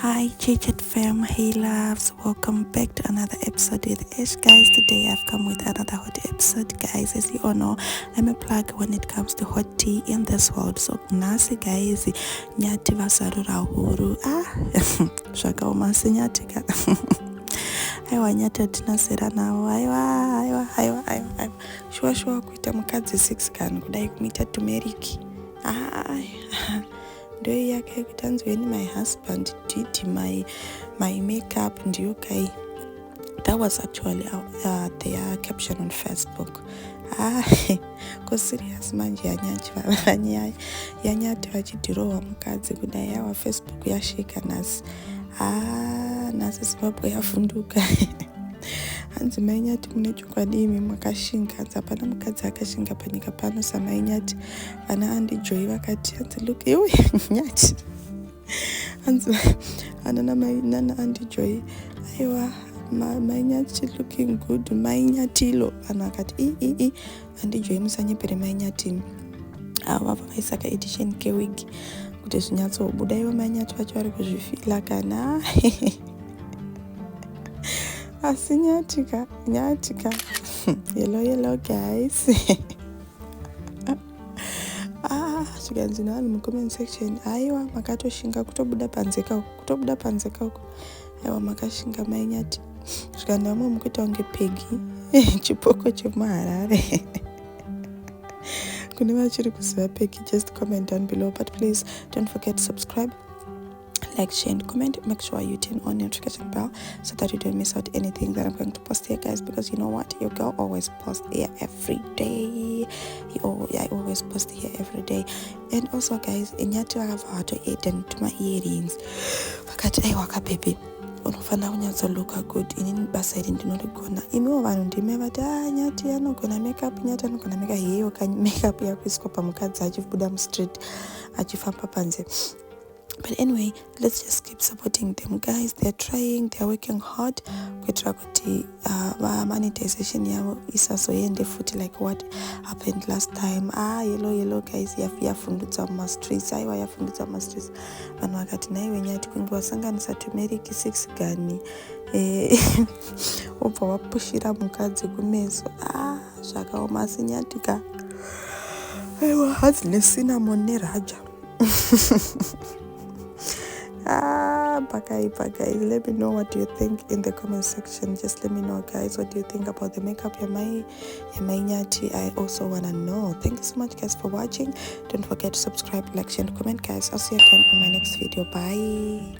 Hi Chichet fam, hey loves, welcome back to another episode with Ish guys. Today I've come with another hot episode guys. As you all know, I'm a plug when it comes to hot tea in this world. So nasi guys, Nyati wazarura huru. Zvakaoma senyatika. Aiwa Nyati atinazera nawo. Aiwa. Shuwa kuita mukadzi 6 kan kudai kumuita tumeriki. Ndoyo yake kutanzweni my husband did my makeup ndiyo kai. That was actually their caption on Facebook. Ko serious manje yanyati vachidhirowa mukadzi kudai yawa Facebook yashika nasi. Nasi Zimbabwe yavhunduka. Hanzi Mai Nyati mune chokwadi imi makashinga. Hapana mukadzi akashinga panyika pano saMai Nyati. Vana andijoyi vakati hanzi look iwe Nyati. Hanzi nana andijoyi. Aiwa Mai Nyati looking good. Mai Nyati lo. Vanhu vakati andijoyi musanyepere Mai Nyati. Vavaisaka edition kewig. Kuti zvinyatsobuda ivo Mai Nyati vacho vari kuzvifila kana. Asi nyatika yellow guys. Zvikanzi nevanhu mucomment section aiwa makatoshinga kutobuda panze kauko aiwa makashinga Mai Nyati. Zvikandi vamwe mukuita kunge pegi chipoko chemuharare. Kune vachiri kuziva pegi, just comment down below, but please don't forget to subscribe, like, share and comment. Make sure you turn on your notification bell so that you don't miss out anything that I'm going to post here guys, because you know what, your girl always posts here every day. I always post here every day. And also guys, Nyati vakabva vatoeda netuma earrings vakati aiwaka baby unofanira kunyatsoruka good, inini basa iri ndinorigona. Imiwo vanhu ndime vati Nyati anogona makeup, Nyati anogona makeup. Heyo makeup yakuiswa pamukadzi achibuda mustreet achifamba panze. But anyway, let's just keep supporting them guys. They're trying, they're working hard kuitira kuti monetization yavo isazoende futi like what happened last time. Yellow guys yavvundutsa mumastreets. Aiwa yavvundutsa mumastreets. Vanhu vakati naiwe Nyati kunge wasanganisa tumeriki 6 gani obva wapushira mukadzi kumeso. Zvakaoma senyatika. Aiwa hadzi necinamon neraja. Baka guys, let me know what you think in the comment section. Just let me know guys, what do you think about the makeup ya Mai Nyati? I also wanna know. Thank you so much guys for watching. Don't forget to subscribe, like, share and comment guys. I'll see you again on my next video. Bye.